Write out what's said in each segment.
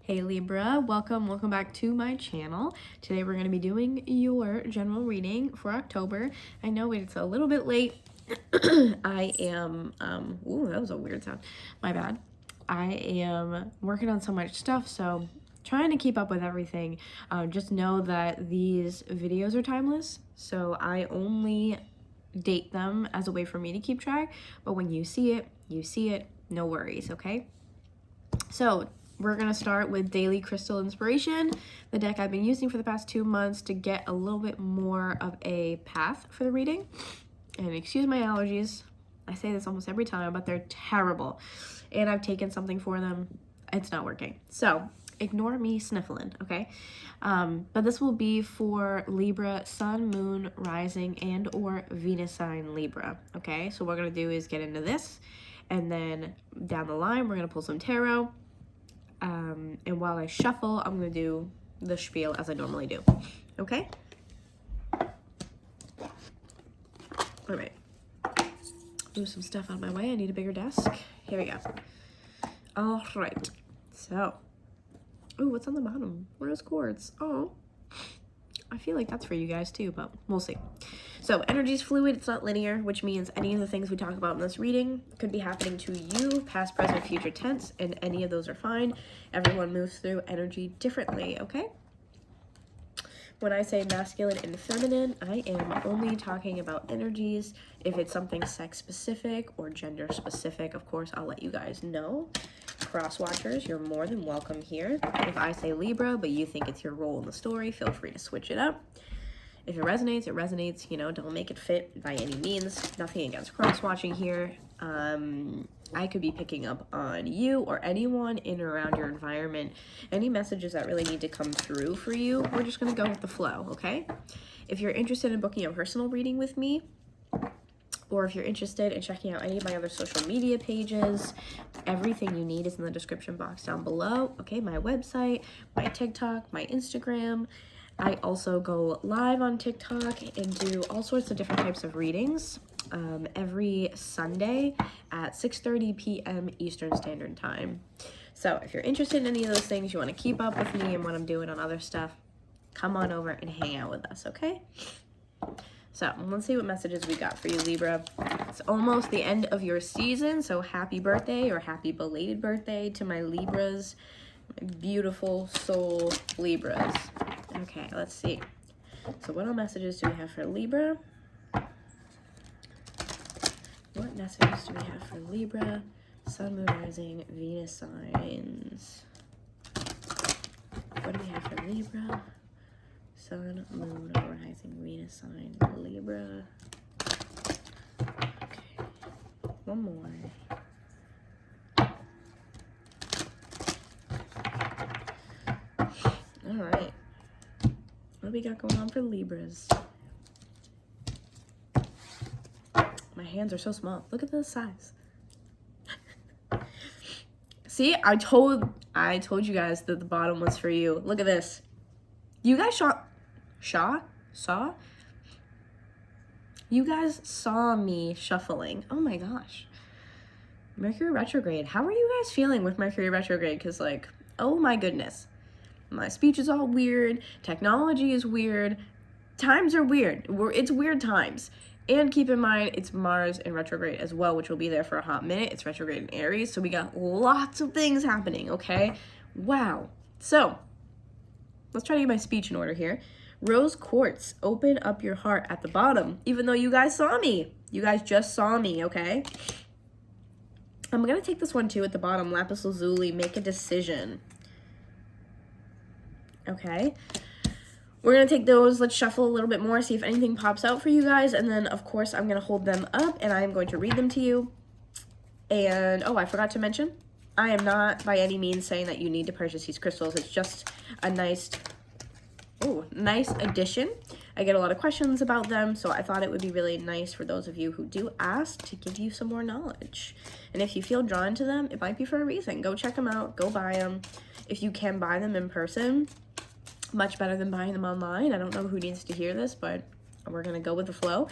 Hey Libra, welcome back to my channel. Today we're going to be doing your general reading for October. I know it's a little bit late. I am, ooh, that was a weird sound. My bad. I am working on so much stuff, so trying to keep up with everything. Just know that these videos are timeless, so I only date them as a way for me to keep track, but when you see it, no worries, okay? So we're going to start with Daily Crystal Inspiration, the deck I've been using for the past 2 months to get a little bit more of a path for the reading. And excuse my allergies. I say this almost every time, but they're terrible. And I've taken something for them. It's not working. So ignore me sniffling, okay? But this will be for Libra, Sun, Moon, Rising, and or Venus sign Libra, okay? So what we're going to do is get into this. And then down the line, we're going to pull some tarot. And while I shuffle, I'm going to do the spiel as I normally do. Okay? All right. Move some stuff out of my way. I need a bigger desk. Here we go. All right. So. Ooh, what's on the bottom? Rose quartz. Oh. I feel like that's for you guys too, but we'll see. So energy is fluid, it's not linear, which means any of the things we talk about in this reading could be happening to you, past, present, future tense, and any of those are fine. Everyone moves through energy differently, okay? When I say masculine and feminine, I am only talking about energies. If it's something sex specific or gender specific, of course, I'll let you guys know. Cross watchers, you're more than welcome here. If I say Libra, but you think it's your role in the story, feel free to switch it up. If it resonates, it resonates. You know, don't make it fit by any means. Nothing against cross-watching here. I could be picking up on you or anyone in or around your environment. Any messages that really need to come through for you, we're just going to go with the flow, okay? If you're interested in booking a personal reading with me, or if you're interested in checking out any of my other social media pages, everything you need is in the description box down below. Okay, my website, my TikTok, my Instagram. I also go live on TikTok and do all sorts of different types of readings every Sunday at 6:30 p.m. Eastern Standard Time. So if you're interested in any of those things, you want to keep up with me and what I'm doing on other stuff, come on over and hang out with us, okay? So let's see what messages we got for you, Libra. It's almost the end of your season, so happy birthday or happy belated birthday to my Libras, my beautiful soul Libras. Okay, let's see. So what messages do we have for Libra? What messages do we have for Libra? Sun, Moon, Rising, Venus signs. What do we have for Libra? Sun, Moon, Rising, Venus sign, Libra. Okay, one more. All right. What do we got going on for Libras? My hands are so small. Look at the size. See, I told you guys that the bottom was for you. Look at this. You guys saw? You guys saw me shuffling. Oh my gosh. Mercury retrograde. How are you guys feeling with Mercury retrograde? Because like, oh my goodness. My speech is all weird. Technology is weird. Times are weird. It's weird times. And keep in mind, it's Mars in retrograde as well, which will be there for a hot minute. It's retrograde in Aries, so we got lots of things happening, okay? Wow. So, let's try to get my speech in order here. Rose quartz, open up your heart at the bottom, even though you guys saw me. You guys just saw me, okay? I'm going to take this one too at the bottom. Lapis lazuli, make a decision. Okay. We're going to take those. Let's shuffle a little bit more, see if anything pops out for you guys. And then, of course, I'm going to hold them up and I am going to read them to you. And, oh, I forgot to mention, I am not by any means saying that you need to purchase these crystals. It's just a nice addition. I get a lot of questions about them, so I thought it would be really nice for those of you who do ask to give you some more knowledge. And if you feel drawn to them, it might be for a reason. Go check them out. Go buy them. If you can buy them in person, much better than buying them online. I don't know who needs to hear this, but we're going to go with the flow.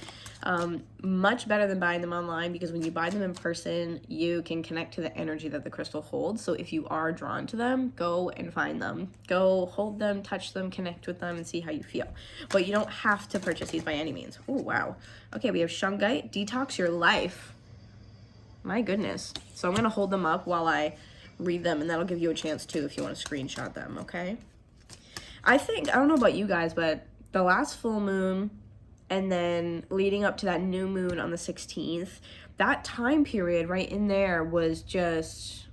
Much better than buying them online, because when you buy them in person, you can connect to the energy that the crystal holds. So if you are drawn to them, go and find them. Go hold them, touch them, connect with them, and see how you feel. But you don't have to purchase these by any means. Oh, wow. Okay, we have shungite, detox your life. My goodness. So I'm going to hold them up while I read them, and that'll give you a chance too if you want to screenshot them, okay? I don't know about you guys, but the last full moon and then leading up to that new moon on the 16th, that time period right in there was just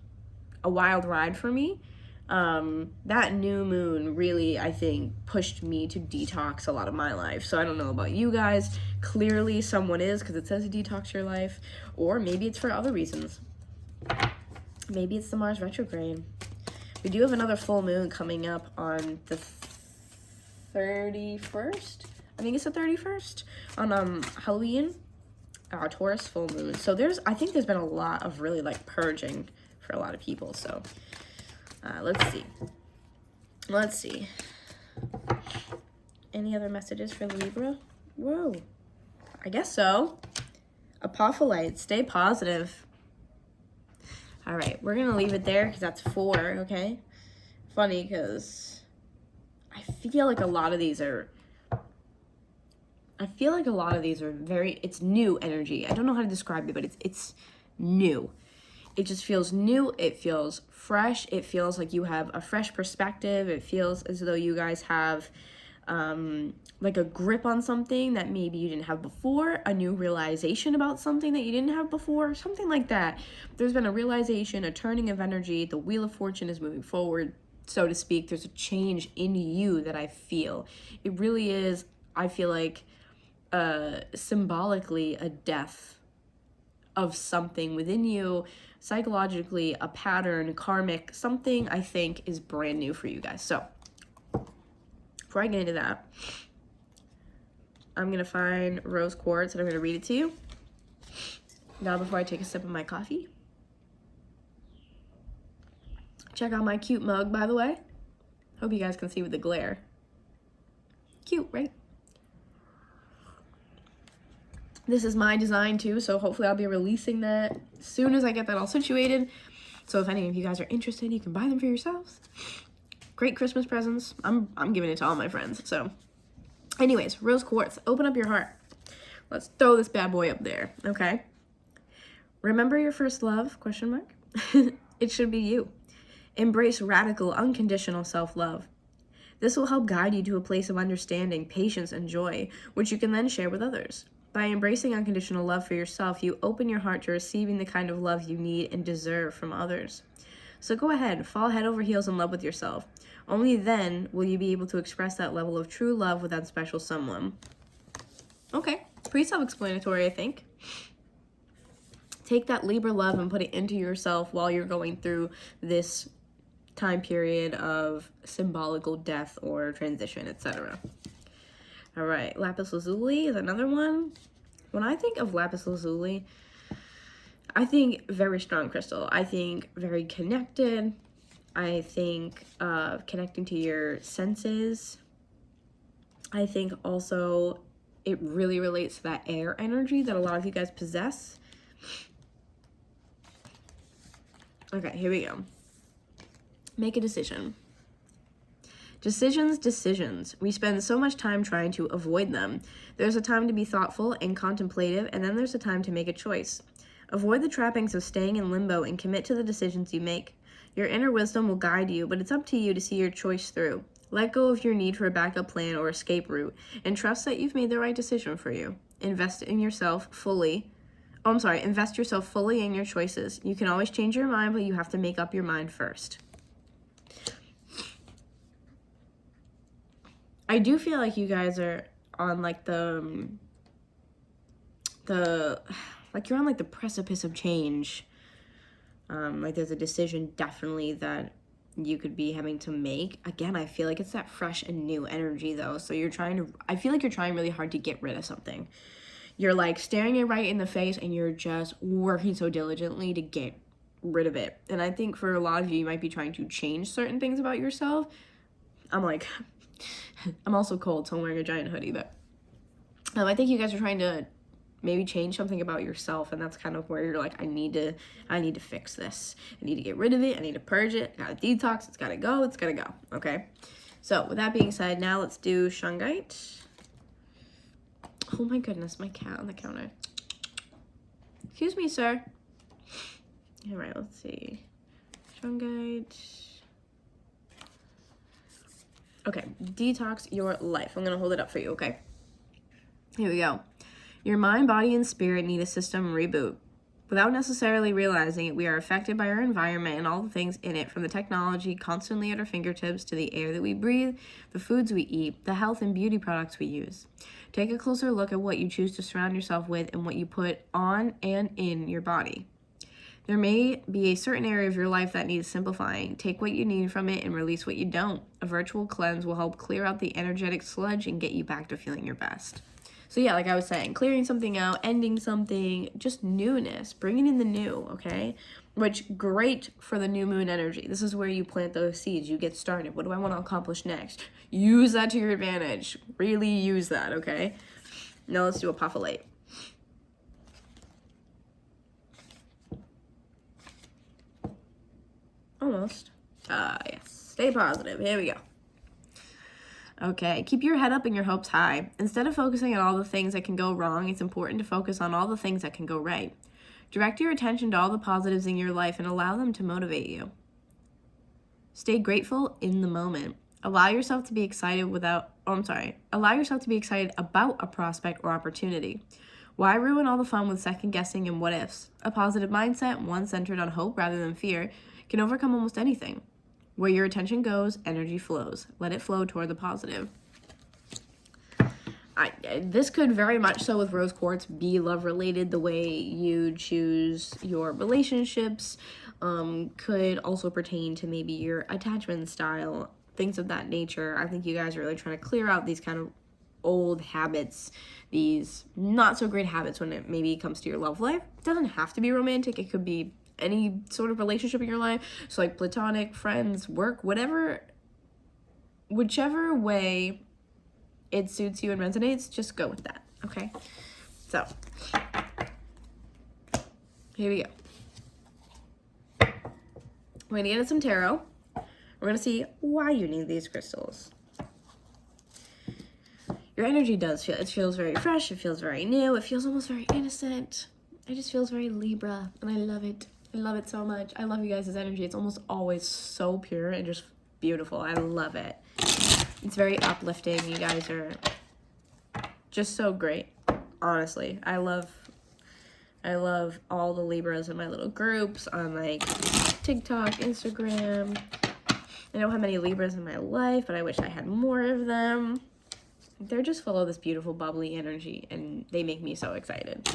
a wild ride for me. That new moon really, I think, pushed me to detox a lot of my life. So I don't know about you guys. Clearly someone is, because it says detox your life, or maybe it's for other reasons. Maybe it's the Mars retrograde. We do have another full moon coming up on the 31st. I think it's the 31st on Halloween. Taurus full moon. So I think there's been a lot of really like purging for a lot of people. So let's see. Any other messages for Libra? Whoa. I guess so. Apophyllite, stay positive. All right, we're going to leave it there because that's 4, okay? Funny because I feel like a lot of these are very, it's new energy. I don't know how to describe it, but it's new. It just feels new. It feels fresh. It feels like you have a fresh perspective. It feels as though you guys have like a grip on something that maybe you didn't have before, a new realization about something that you didn't have before, something like that. There's been a realization, a turning of energy. The Wheel of Fortune is moving forward, so to speak. There's a change in you that I feel. It really is, I feel like, symbolically a death of something within you, psychologically, a pattern, karmic, something I think is brand new for you guys. So before I get into that, I'm going to find rose quartz and I'm going to read it to you. Now before I take a sip of my coffee. Check out my cute mug, by the way. Hope you guys can see with the glare. Cute, right? This is my design too, so hopefully I'll be releasing that as soon as I get that all situated. So if any of you guys are interested, you can buy them for yourselves. Great Christmas presents. I'm giving it to all my friends. So anyways, rose quartz, open up your heart. Let's throw this bad boy up there, okay? Remember your first love, ? It should be you. Embrace radical, unconditional self-love. This will help guide you to a place of understanding, patience, and joy, which you can then share with others. By embracing unconditional love for yourself, you open your heart to receiving the kind of love you need and deserve from others. So go ahead, fall head over heels in love with yourself. Only then will you be able to express that level of true love with that special someone. Okay, pretty self-explanatory, I think. Take that Libra love and put it into yourself while you're going through this time period of symbolical death or transition, etc. All right, lapis lazuli is another one. When I think of lapis lazuli, I think very strong crystal. I think very connected. I think connecting to your senses. I think also it really relates to that air energy that a lot of you guys possess. Okay, here we go. Make a decision. Decisions. We spend so much time trying to avoid them. There's a time to be thoughtful and contemplative, and then there's a time to make a choice. Avoid the trappings of staying in limbo and commit to the decisions you make. Your inner wisdom will guide you, but it's up to you to see your choice through. Let go of your need for a backup plan or escape route, and trust that you've made the right decision for you. Invest yourself fully in your choices. You can always change your mind, but you have to make up your mind first. I do feel like you guys are on like you're on like the precipice of change. Like there's a decision definitely that you could be having to make. Again, I feel like it's that fresh and new energy though. So I feel like you're trying really hard to get rid of something. You're like staring it right in the face and you're just working so diligently to get rid of it. And I think for a lot of you might be trying to change certain things about yourself. I'm also cold, so I'm wearing a giant hoodie, but I think you guys are trying to maybe change something about yourself, and that's kind of where you're like, I need to fix this. I need to get rid of it. I need to purge it. I gotta detox. It's gotta go. It's gotta go. Okay. So with that being said, now let's do Shungite. Oh my goodness, my cat on the counter. Excuse me, sir. All right, let's see. Shungite. Okay, detox your life. I'm gonna hold it up for you, okay? Here we go. Your mind, body, and spirit need a system reboot. Without necessarily realizing it, we are affected by our environment and all the things in it, from the technology constantly at our fingertips to the air that we breathe, the foods we eat, the health and beauty products we use. Take a closer look at what you choose to surround yourself with and what you put on and in your body. There may be a certain area of your life that needs simplifying. Take what you need from it and release what you don't. A virtual cleanse will help clear out the energetic sludge and get you back to feeling your best. So yeah, like I was saying, clearing something out, ending something, just newness, bringing in the new, okay? Which, great for the new moon energy. This is where you plant those seeds. You get started. What do I want to accomplish next? Use that to your advantage. Really use that, okay? Now let's do a puff of light. Almost. Yes. Stay positive. Here we go. Okay, keep your head up and your hopes high. Instead of focusing on all the things that can go wrong, it's important to focus on all the things that can go right. Direct your attention to all the positives in your life and allow them to motivate you. Stay grateful in the moment. Allow yourself to be excited Allow yourself to be excited about a prospect or opportunity. Why ruin all the fun with second guessing and what ifs? A positive mindset, one centered on hope rather than fear, can overcome almost anything. Where your attention goes, energy flows. Let it flow toward the positive. This could very much so with rose quartz be love related. The way you choose your relationships could also pertain to maybe your attachment style, things of that nature. I think you guys are really trying to clear out these kind of old habits, these not so great habits when it maybe comes to your love life. It doesn't have to be romantic. It could be any sort of relationship in your life. So like platonic, friends, work, whichever way it suits you and resonates, just go with that, okay? So, here we go. We're gonna get into some tarot. We're gonna see why you need these crystals. Your energy it feels very fresh, it feels very new, it feels almost very innocent. It just feels very Libra, and I love it. I love it so much. I love you guys' energy. It's almost always so pure and just beautiful. I love it. It's very uplifting. You guys are just so great. Honestly, I love all the Libras in my little groups on like TikTok, Instagram. I don't have many Libras in my life, but I wish I had more of them. They're just full of this beautiful, bubbly energy, and they make me so excited.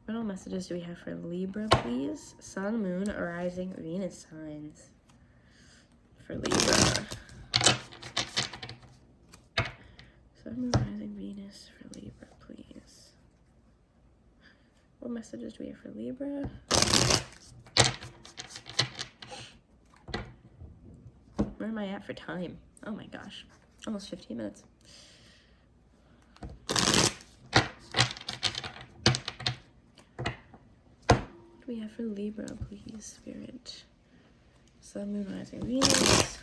What all messages do we have for Libra, please? Sun, Moon, Rising, Venus signs for Libra. Sun, Moon, Rising, Venus for Libra, please. What messages do we have for Libra? Where am I at for time? Oh my gosh. Almost 15 minutes. What do we have for Libra, please, Spirit? Sun, Moon, Rising, Venus.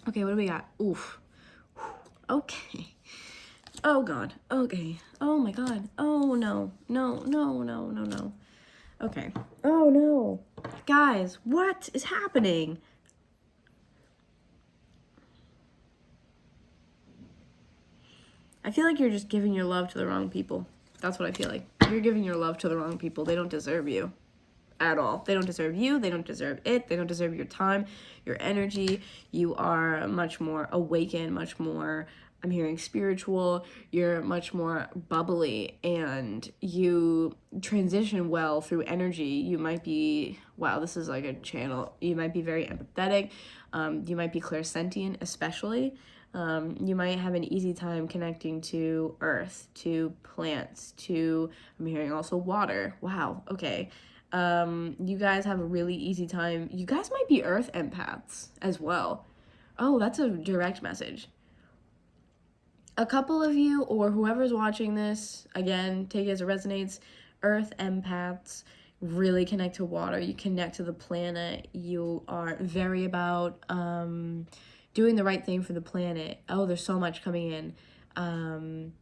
Okay, what do we got? Oof. Okay. Oh God. Okay. Oh my God. Oh no. No, no, no, no, no. Okay. Oh no. Guys, what is happening? I feel like you're just giving your love to the wrong people. That's what I feel like. You're giving your love to the wrong people. They don't deserve you. at all. They don't deserve you. They don't deserve it. They don't deserve your time, your energy. You are much more awakened, much more, I'm hearing spiritual. You're much more bubbly, and you transition well through energy. You might be, wow, this is like a channel. You might be very empathetic. You might be clairsentient, especially. You might have an easy time connecting to earth, to plants, to, I'm hearing also water. Wow, okay. You guys have a really easy time. You guys might be earth empaths as well. Oh, that's a direct message. A couple of you, or whoever's watching this, again, take it as it resonates, earth empaths really connect to water. You connect to the planet. You are very about doing the right thing for the planet. Oh, there's so much coming in.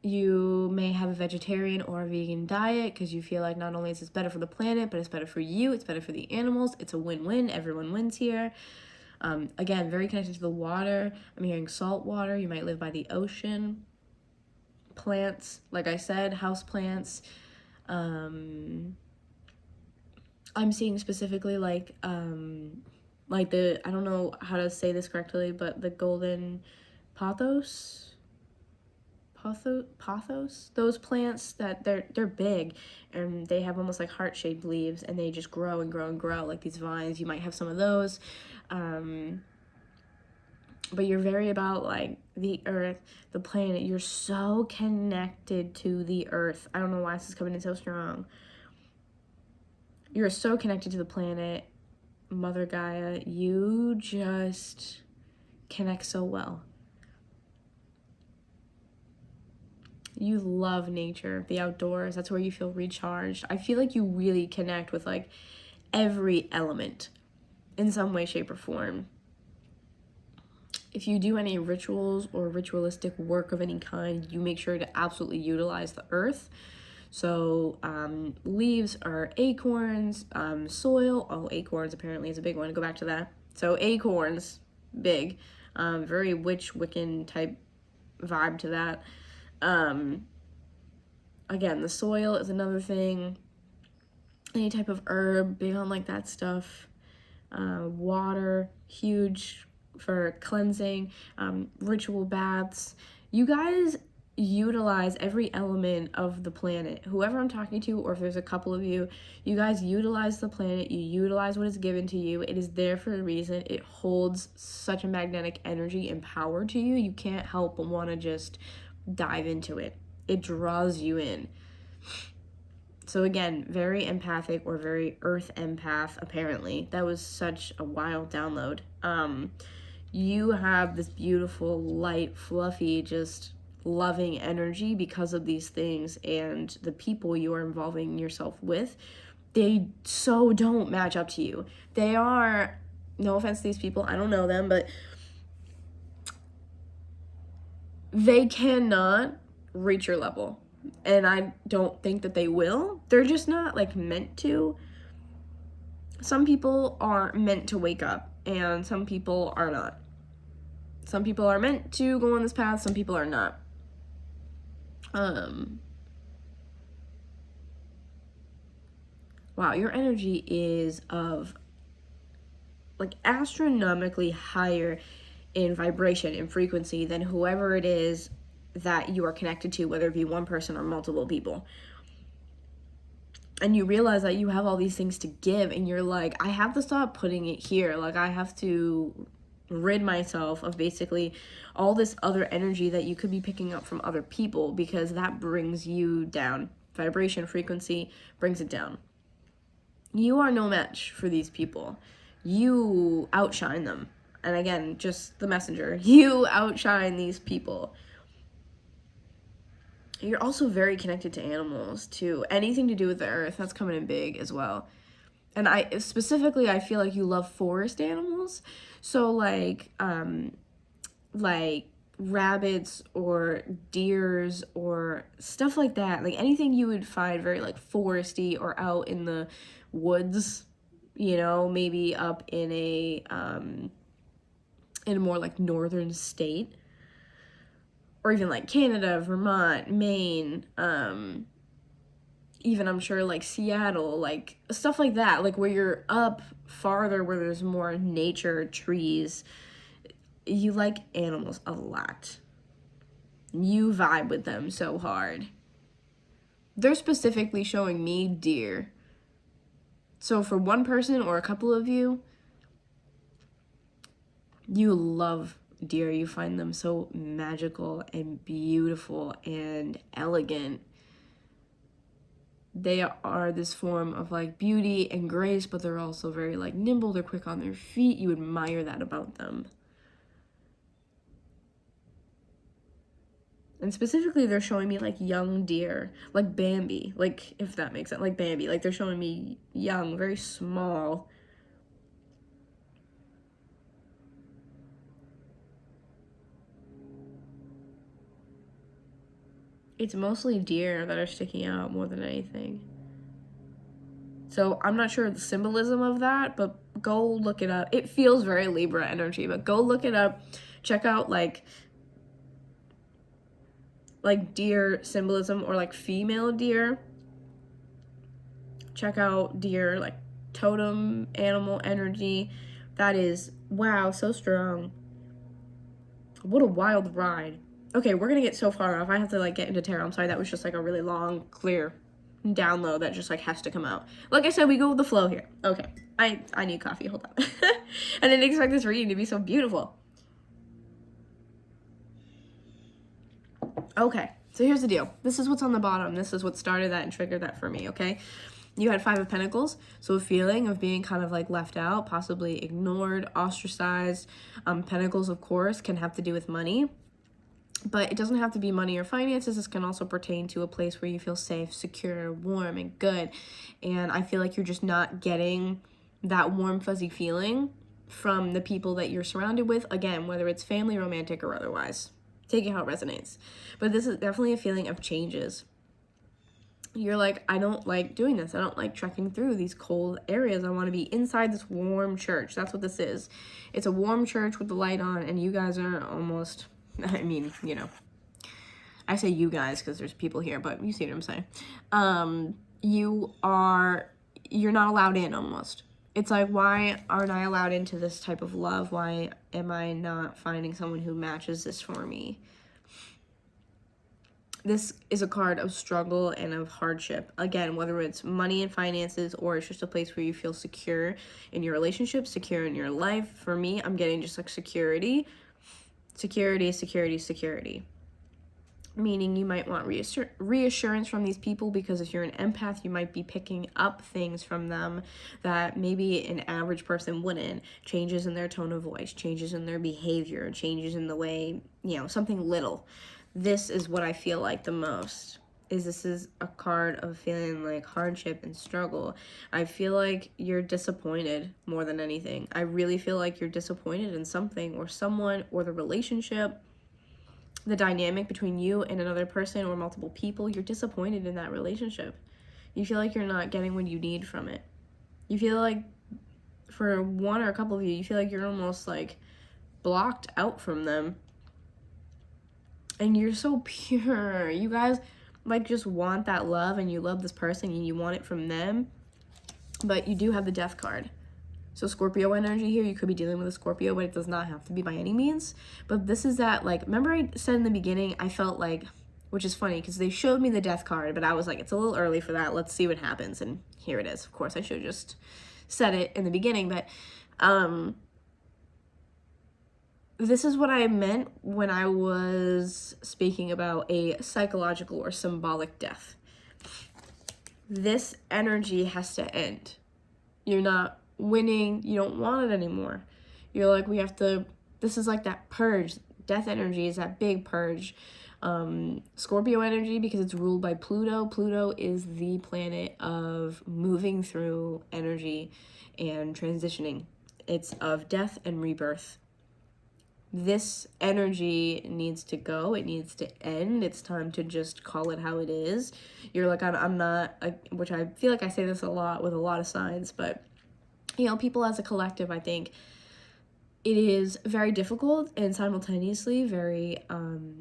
You may have a vegetarian or a vegan diet because you feel like not only is this better for the planet, but it's better for you, it's better for the animals. It's a win-win. Everyone wins here. Again, very connected to the water. I'm hearing salt water. You might live by the ocean. Plants, like I said, house plants. I'm seeing specifically like the, I don't know how to say this correctly, but the golden pothos, those plants that they're big and they have almost like heart-shaped leaves and they just grow and grow and grow like these vines. You might have some of those. But you're very about like the earth, the planet. You're so connected to the earth. I don't know why this is coming in so strong. You're so connected to the planet, Mother Gaia. You just connect so well. You love nature, the outdoors. That's where you feel recharged. I feel like you really connect with like every element in some way, shape, or form. If you do any rituals or ritualistic work of any kind, you make sure to absolutely utilize the earth. So leaves are acorns, soil. Oh, acorns apparently is a big one. Go back to that. So acorns, big. Very Wiccan type vibe to that. Again, the soil is another thing. Any type of herb, big on like that stuff. Water, huge for cleansing. Ritual baths. You guys utilize every element of the planet. Whoever I'm talking to, or if there's a couple of you, you guys utilize the planet. You utilize what is given to you. It is there for a reason. It holds such a magnetic energy and power to you. You can't help but want to just dive into it. It draws you in. So again, very empathic or very earth empath, apparently. That was such a wild download. You have this beautiful, light, fluffy, just loving energy because of these things, and the people you are involving yourself with, they so don't match up to you. They are, no offense to these people, I don't know them, but they cannot reach your level. And I don't think that they will. They're just not like meant to. Some people are meant to wake up and some people are not. Some people are meant to go on this path, some people are not. Wow, your energy is of like astronomically higher in vibration and frequency than whoever it is that you are connected to, whether it be one person or multiple people. And you realize that you have all these things to give, and you're like, I have to stop putting it here. Like, I have to rid myself of basically all this other energy that you could be picking up from other people, because that brings you down. Vibration, frequency brings it down. You are no match for these people. You outshine them. And again, just the messenger. You outshine these people. You're also very connected to animals, too. Anything to do with the earth, that's coming in big as well. And I feel like you love forest animals. So like rabbits or deers or stuff like that. Like anything you would find very like foresty or out in the woods, you know, maybe up in a more like northern state. Or even like Canada, Vermont, Maine, even I'm sure like Seattle, like stuff like that, like where you're up farther where there's more nature, trees. You like animals a lot. You vibe with them so hard. They're specifically showing me deer. So for one person or a couple of you, you love deer. You find them so magical and beautiful and elegant. They are this form of like beauty and grace, but they're also very like nimble. They're quick on their feet. You admire that about them. And specifically, they're showing me like young deer, like Bambi, like if that makes sense, like Bambi, like they're showing me young, very small. It's mostly deer that are sticking out more than anything. So I'm not sure the symbolism of that, but go look it up. It feels very Libra energy, but go look it up. Check out like deer symbolism or like female deer. Check out deer like totem animal energy. That is, wow, so strong. What a wild ride. Okay, we're gonna get so far off. I have to like get into tarot. I'm sorry, that was just like a really long, clear download that just like has to come out. Like I said, we go with the flow here. Okay, I need coffee. Hold on. I didn't expect this reading to be so beautiful. Okay, so here's the deal. This is what's on the bottom. This is what started that and triggered that for me, okay? You had 5 of Pentacles, so a feeling of being kind of like left out, possibly ignored, ostracized. Pentacles, of course, can have to do with money, but it doesn't have to be money or finances. This can also pertain to a place where you feel safe, secure, warm, and good. And I feel like you're just not getting that warm, fuzzy feeling from the people that you're surrounded with. Again, whether it's family, romantic, or otherwise. Take it how it resonates. But this is definitely a feeling of changes. You're like, I don't like doing this. I don't like trekking through these cold areas. I want to be inside this warm church. That's what this is. It's a warm church with the light on, and you guys are almost, I mean, you know, I say you guys because there's people here, but you see what I'm saying. You're not allowed in almost. It's like, why aren't I allowed into this type of love? Why am I not finding someone who matches this for me? This is a card of struggle and of hardship. Again, whether it's money and finances or it's just a place where you feel secure in your relationship, secure in your life. For me, I'm getting just like security. Security, security, security. Meaning you might want reassurance from these people, because if you're an empath, you might be picking up things from them that maybe an average person wouldn't. Changes in their tone of voice, changes in their behavior, changes in the way, you know, something little. This is what I feel like the most. This is a card of feeling like hardship and struggle. I feel like you're disappointed more than anything. I really feel like you're disappointed in something or someone or the relationship, the dynamic between you and another person or multiple people. You're disappointed in that relationship. You feel like you're not getting what you need from it. You feel like, for one or a couple of you feel like you're almost like blocked out from them. And you're so pure. You guys like just want that love, and you love this person and you want it from them. But you do have the Death card. So Scorpio energy here, you could be dealing with a Scorpio, but it does not have to be by any means. But this is that, like, remember I said in the beginning, I felt like, which is funny because they showed me the Death card, but I was like, it's a little early for that. Let's see what happens. And here it is. Of course, I should have just said it in the beginning, but this is what I meant when I was speaking about a psychological or symbolic death. This energy has to end. You're not winning. You don't want it anymore. You're like, we have to, this is like that purge. Death energy is that big purge. Scorpio energy, because it's ruled by Pluto. Pluto is the planet of moving through energy and transitioning. It's of death and rebirth. This energy needs to go. It needs to end. It's time to just call it how it is. You're like, I'm not, which I feel like I say this a lot with a lot of signs, but, you know, people as a collective, I think it is very difficult and simultaneously very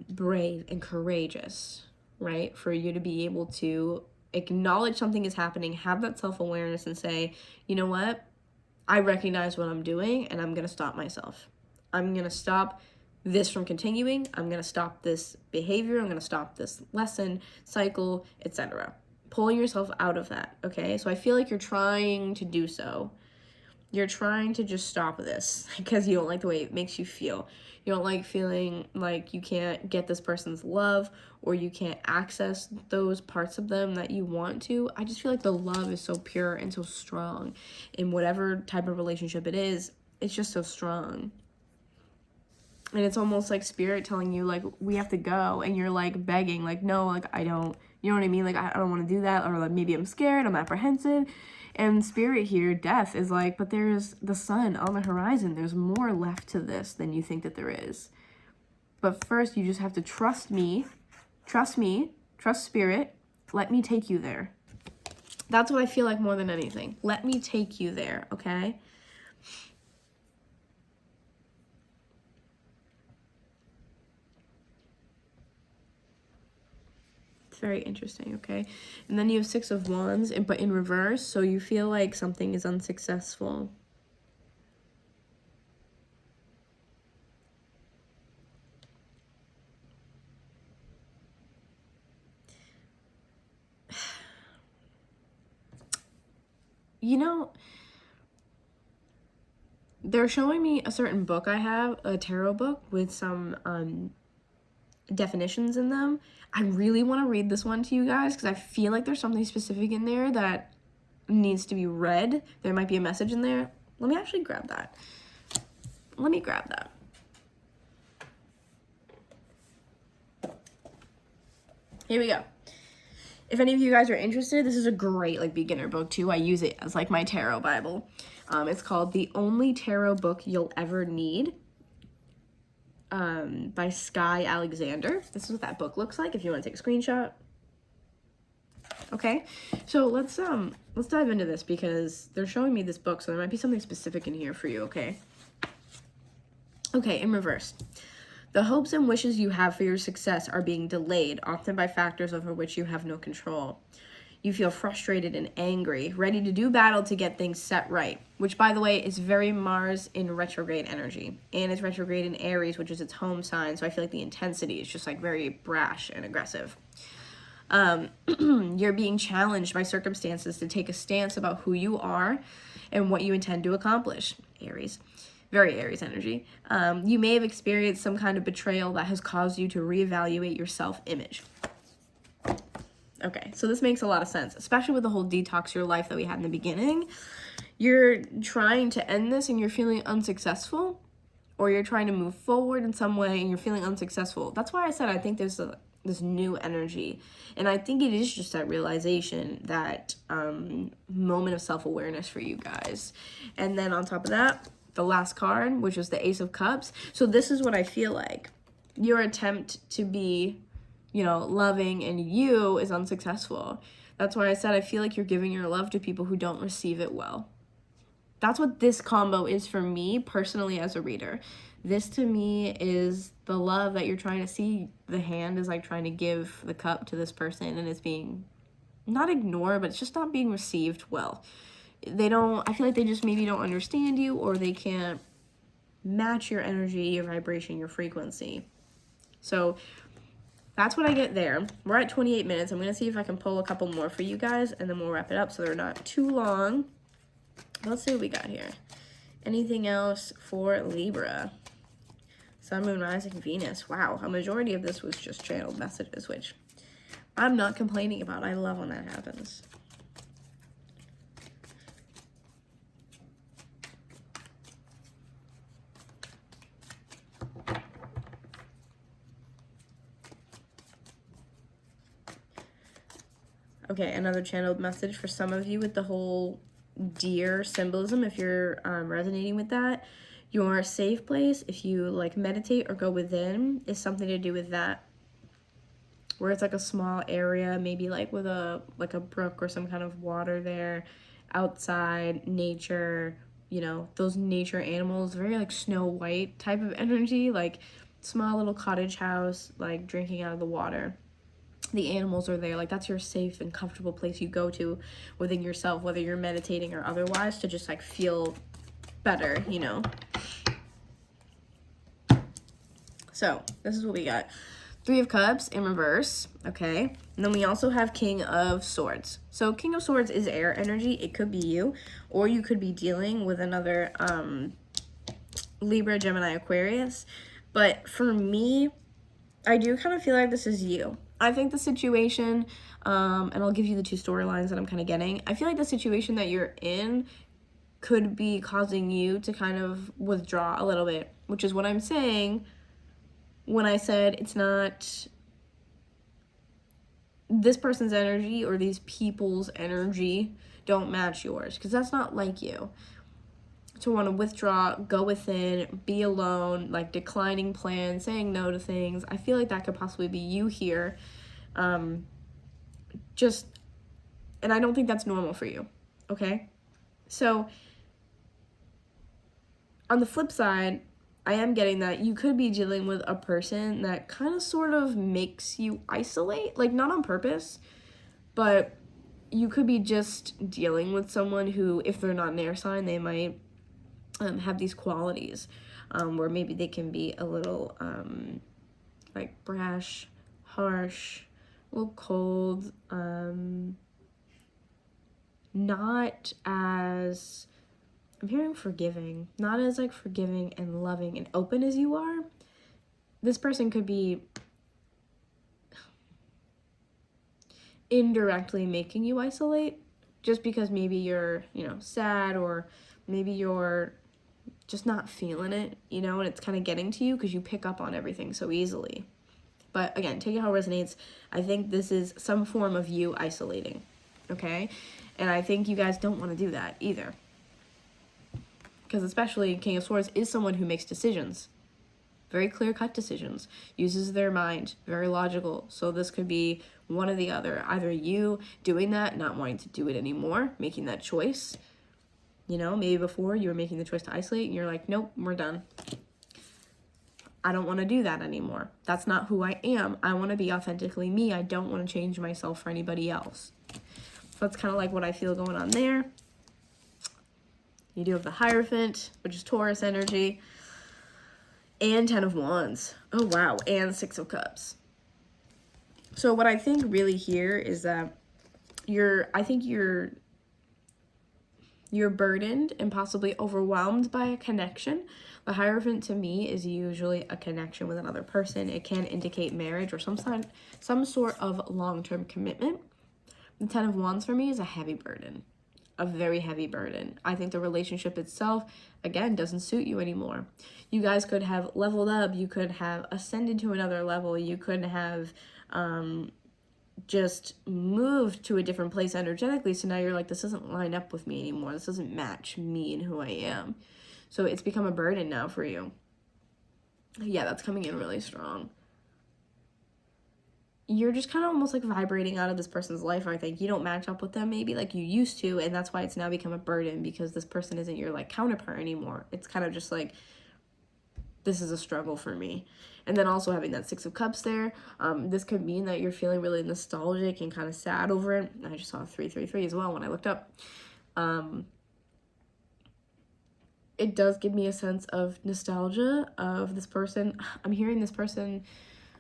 brave and courageous, right? For you to be able to acknowledge something is happening, have that self-awareness and say, you know what? I recognize what I'm doing and I'm going to stop myself. I'm going to stop this from continuing. I'm going to stop this behavior. I'm going to stop this lesson, cycle, etc. Pulling yourself out of that, okay? So I feel like you're trying to do so. You're trying to just stop this because you don't like the way it makes you feel. You don't like feeling like you can't get this person's love or you can't access those parts of them that you want to. I just feel like the love is so pure and so strong in whatever type of relationship it is. It's just so strong. And it's almost like spirit telling you, like, we have to go. And you're, like, begging, like, no, like, I don't, you know what I mean? Like, I don't want to do that. Or, like, maybe I'm scared, I'm apprehensive. And spirit here, death, is like, but there's the sun on the horizon. There's more left to this than you think that there is. But first, you just have to trust me, trust spirit. Let me take you there. That's what I feel like more than anything. Let me take you there, okay? It's very interesting, okay? And then you have Six of Wands, but in reverse, so you feel like something is unsuccessful. You know, they're showing me a certain book I have, a tarot book with some definitions in them. I really want to read this one to you guys because I feel like there's something specific in there that needs to be read. There might be a message in there. Let me actually grab that. Let me grab that. Here we go. If any of you guys are interested, this is a great like beginner book too. I use it as like my tarot Bible. It's called The Only Tarot Book You'll Ever Need by Sky Alexander. This is what that book looks like if you want to take a screenshot. Okay, so let's dive into this because they're showing me this book, so there might be something specific in here for you, okay? Okay, in reverse. The hopes and wishes you have for your success are being delayed, often by factors over which you have no control. You feel frustrated and angry, ready to do battle to get things set right, which, by the way, is very Mars in retrograde energy. And it's retrograde in Aries, which is its home sign, so I feel like the intensity is just like very brash and aggressive. You're being challenged by circumstances to take a stance about who you are and what you intend to accomplish. Aries. Very Aries energy. You may have experienced some kind of betrayal that has caused you to reevaluate your self-image. Okay, so this makes a lot of sense, especially with the whole detox your life that we had in the beginning. You're trying to end this and you're feeling unsuccessful, or you're trying to move forward in some way and you're feeling unsuccessful. That's why I said I think there's this new energy, and I think it is just that realization, that moment of self-awareness for you guys. And then on top of that, the last card, which is the Ace of Cups. So this is what I feel like. Your attempt to be, loving and you is unsuccessful. That's why I said I feel like you're giving your love to people who don't receive it well. That's what this combo is for me personally as a reader. This to me is the love that you're trying to see. The hand is like trying to give the cup to this person and it's being not ignored, but it's just not being received well. I feel like they just maybe don't understand you, or they can't match your energy, your vibration, your frequency. So that's what I get there. We're at 28 minutes. I'm going to see if I can pull a couple more for you guys, and then we'll wrap it up so they're not too long. Let's see what we got here. Anything else for Libra? Sun, Moon, Rising, Venus. Wow, a majority of this was just channeled messages, which I'm not complaining about. I love when that happens. Okay, another channeled message for some of you with the whole deer symbolism, if you're resonating with that. Your safe place, if you like meditate or go within, is something to do with that. Where it's like a small area, maybe like with a brook or some kind of water there, outside, nature, those nature animals, very like Snow White type of energy, like small little cottage house, like drinking out of the water. The animals are there. Like, that's your safe and comfortable place you go to within yourself, whether you're meditating or otherwise, to just like feel better, you know? So this is what we got. Three of Cups in reverse, okay? And then we also have King of Swords. So King of Swords is air energy. It could be you, or you could be dealing with another Libra, Gemini, Aquarius. But for me, I do kind of feel like this is you. I think the situation, and I'll give you the two storylines that I'm kind of getting. I feel like the situation that you're in could be causing you to kind of withdraw a little bit, which is what I'm saying when I said it's not this person's energy or these people's energy don't match yours, because that's not like you. To want to withdraw, go within, be alone, like declining plans, saying no to things. I feel like that could possibly be you here. And I don't think that's normal for you, okay? So, on the flip side, I am getting that you could be dealing with a person that kind of sort of makes you isolate, like not on purpose, but you could be just dealing with someone who, if they're not an air sign, they might have these qualities where maybe they can be a little like brash, harsh, a little cold, not as, I'm hearing forgiving, not as like forgiving and loving and open as you are. This person could be indirectly making you isolate just because maybe you're, you know, sad, or maybe you're just not feeling it, you know, and it's kind of getting to you because you pick up on everything so easily. But again, take it how it resonates. I think this is some form of you isolating, okay? And I think you guys don't want to do that either. Because especially King of Swords is someone who makes decisions. Very clear-cut decisions. Uses their mind. Very logical. So this could be one or the other. Either you doing that, not wanting to do it anymore, making that choice. You know, maybe before you were making the choice to isolate and you're like, nope, we're done. I don't want to do that anymore. That's not who I am. I want to be authentically me. I don't want to change myself for anybody else. So that's kind of like what I feel going on there. You do have the Hierophant, which is Taurus energy, and 10 of Wands. Oh, wow. And 6 of Cups. So what I think really here is that you're burdened and possibly overwhelmed by a connection. The Hierophant to me is usually a connection with another person. It can indicate marriage or some sort of long-term commitment. The 10 of Wands for me is a heavy burden, a very heavy burden. I think the relationship itself, again, doesn't suit you anymore. You guys could have leveled up. You could have ascended to another level. You could have just moved to a different place energetically. So now you're like, this doesn't line up with me anymore. This doesn't match me and who I am. So it's become a burden now for you. Yeah, that's coming in really strong. You're just kind of almost like vibrating out of this person's life. I think you don't match up with them maybe like you used to, and that's why it's now become a burden, because this person isn't your like counterpart anymore. It's kind of just like, this is a struggle for me. And then also having that 6 of Cups there, this could mean that you're feeling really nostalgic and kind of sad over it. I just saw 333 as well when I looked up. It does give me a sense of nostalgia of this person. I'm hearing this person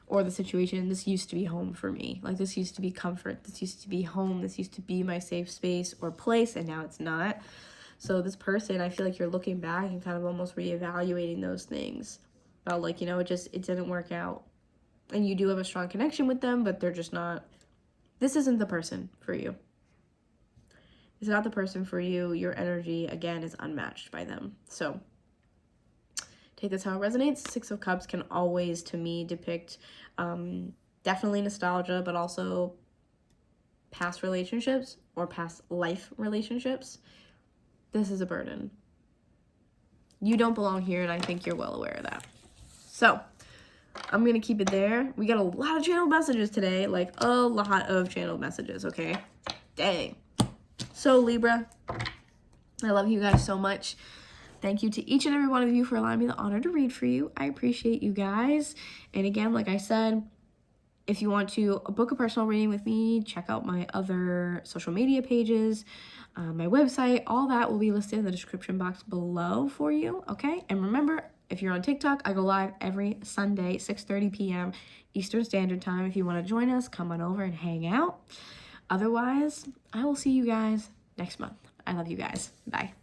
or the situation, this used to be home for me. Like, this used to be comfort. This used to be home. This used to be my safe space or place, and now it's not. So this person, I feel like you're looking back and kind of almost reevaluating those things. About like, you know, it didn't work out. And you do have a strong connection with them, but they're just not, this isn't the person for you. It's not the person for you. Your energy, again, is unmatched by them. So take this how it resonates. 6 of Cups can always, to me, depict definitely nostalgia, but also past relationships or past life relationships. This is a burden. You don't belong here, and I think you're well aware of that. So I'm going to keep it there. We got a lot of channeled messages today, like a lot of channeled messages, okay? Dang. So Libra, I love you guys so much. Thank you to each and every one of you for allowing me the honor to read for you. I appreciate you guys. And again, like I said, If you want to book a personal reading with me, check out my other social media pages, my website. All that will be listed in the description box below for you, okay? And remember, if you're on TikTok, I go live every Sunday, 6:30 p.m. Eastern Standard Time. If you want to join us, come on over and hang out. Otherwise, I will see you guys next month. I love you guys. Bye.